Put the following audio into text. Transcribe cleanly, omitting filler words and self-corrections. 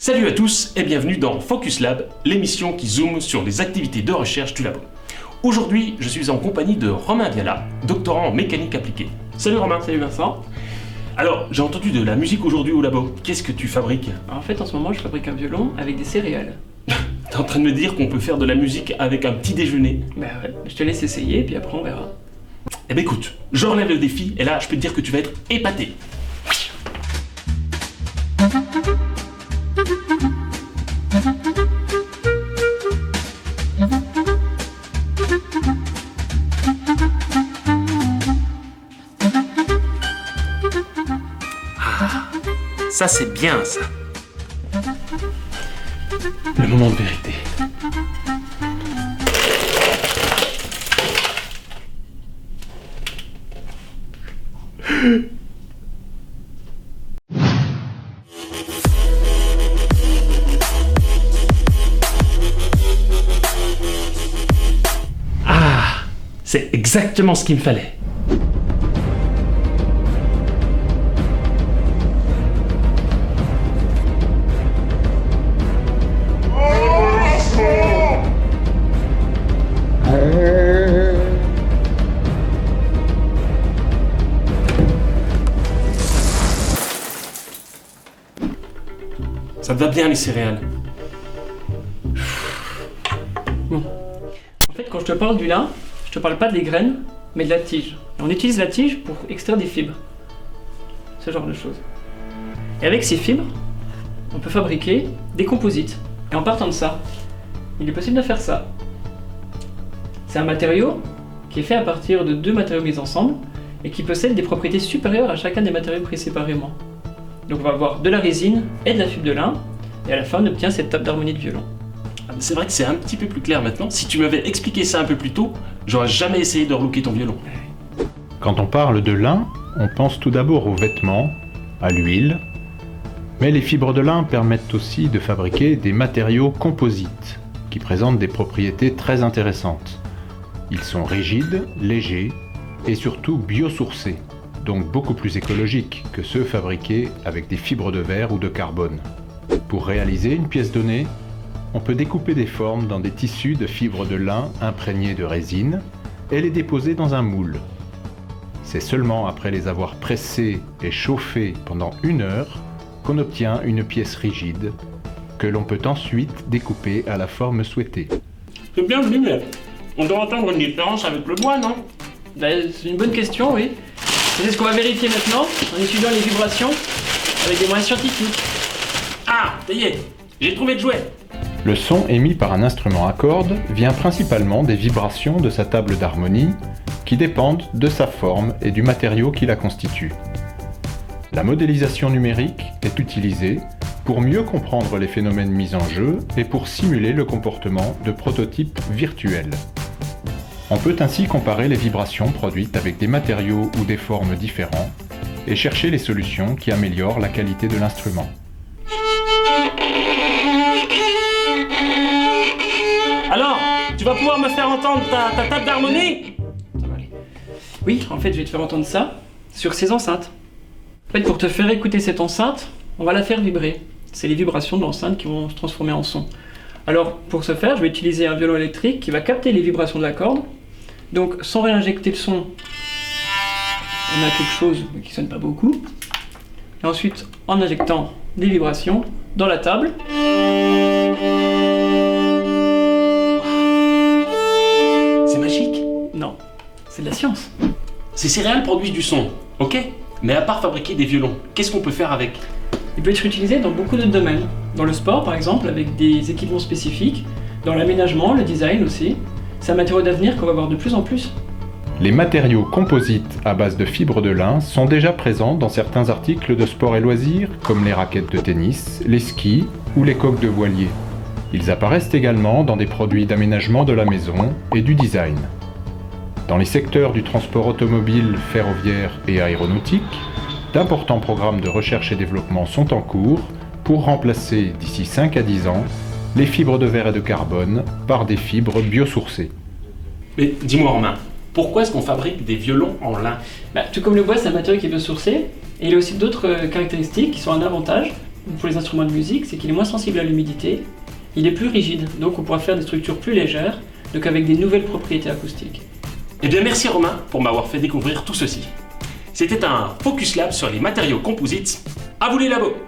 Salut à tous et bienvenue dans Focus Lab, l'émission qui zoome sur les activités de recherche du labo. Aujourd'hui, je suis en compagnie de Romain Viala, doctorant en mécanique appliquée. Salut Romain. Salut Vincent. Alors, j'ai entendu de la musique aujourd'hui au labo. Qu'est-ce que tu fabriques? En fait, en ce moment, je fabrique un violon avec des céréales. T'es en train de me dire qu'on peut faire de la musique avec un petit déjeuner? Bah ouais, je te laisse essayer, puis après on verra. Eh ben écoute, je relève le défi et là, je peux te dire que tu vas être épaté. Ça c'est bien ça. Le moment de vérité. Ah, c'est exactement ce qu'il me fallait. Ça te va bien les céréales? Bon. En fait, quand je te parle du lin, je te parle pas des graines, mais de la tige. Et on utilise la tige pour extraire des fibres. Ce genre de choses. Et avec ces fibres, on peut fabriquer des composites. Et en partant de ça, il est possible de faire ça. C'est un matériau qui est fait à partir de deux matériaux mis ensemble et qui possède des propriétés supérieures à chacun des matériaux pris séparément. Donc on va avoir de la résine et de la fibre de lin, et à la fin on obtient cette table d'harmonie de violon. C'est vrai que c'est un petit peu plus clair maintenant. Si tu m'avais expliqué ça un peu plus tôt, j'aurais jamais essayé de relooker ton violon. Quand on parle de lin, on pense tout d'abord aux vêtements, à l'huile, mais les fibres de lin permettent aussi de fabriquer des matériaux composites, qui présentent des propriétés très intéressantes. Ils sont rigides, légers et surtout biosourcés, donc beaucoup plus écologiques que ceux fabriqués avec des fibres de verre ou de carbone. Pour réaliser une pièce donnée, on peut découper des formes dans des tissus de fibres de lin imprégnées de résine et les déposer dans un moule. C'est seulement après les avoir pressés et chauffés pendant 1 heure qu'on obtient une pièce rigide que l'on peut ensuite découper à la forme souhaitée. C'est bien vu, mais on doit entendre une différence avec le bois, non? C'est une bonne question, oui. C'est ce qu'on va vérifier maintenant, en étudiant les vibrations avec des moyens scientifiques. Ah, ça y est, j'ai trouvé le jouet. Le son émis par un instrument à cordes vient principalement des vibrations de sa table d'harmonie qui dépendent de sa forme et du matériau qui la constitue. La modélisation numérique est utilisée pour mieux comprendre les phénomènes mis en jeu et pour simuler le comportement de prototypes virtuels. On peut ainsi comparer les vibrations produites avec des matériaux ou des formes différents et chercher les solutions qui améliorent la qualité de l'instrument. Alors, tu vas pouvoir me faire entendre ta table d'harmonie? Ça va aller. Oui, en fait, je vais te faire entendre ça sur ces enceintes. En fait, pour te faire écouter cette enceinte, on va la faire vibrer. C'est les vibrations de l'enceinte qui vont se transformer en son. Alors, pour ce faire, je vais utiliser un violon électrique qui va capter les vibrations de la corde. Donc, sans réinjecter le son, on a quelque chose qui sonne pas beaucoup. Et ensuite, en injectant des vibrations dans la table. C'est magique. Non, c'est de la science. Ces céréales produisent du son, ok? Mais à part fabriquer des violons, qu'est-ce qu'on peut faire avec? Il peut être utilisé dans beaucoup d'autres domaines. Dans le sport, par exemple, avec des équipements spécifiques. Dans l'aménagement, le design aussi. C'est un matériau d'avenir qu'on va voir de plus en plus. Les matériaux composites à base de fibres de lin sont déjà présents dans certains articles de sport et loisirs, comme les raquettes de tennis, les skis ou les coques de voilier. Ils apparaissent également dans des produits d'aménagement de la maison et du design. Dans les secteurs du transport automobile, ferroviaire et aéronautique, d'importants programmes de recherche et développement sont en cours pour remplacer d'ici 5 à 10 ans les fibres de verre et de carbone par des fibres biosourcées. Mais dis-moi Romain, pourquoi est-ce qu'on fabrique des violons en lin? Tout comme le bois, c'est un matériau qui est biosourcé, et il a aussi d'autres caractéristiques qui sont un avantage. pour les instruments de musique, c'est qu'il est moins sensible à l'humidité, il est plus rigide, donc on pourra faire des structures plus légères, donc avec des nouvelles propriétés acoustiques. Eh bien merci Romain pour m'avoir fait découvrir tout ceci. C'était un Focus Lab sur les matériaux composites. À vous les labos!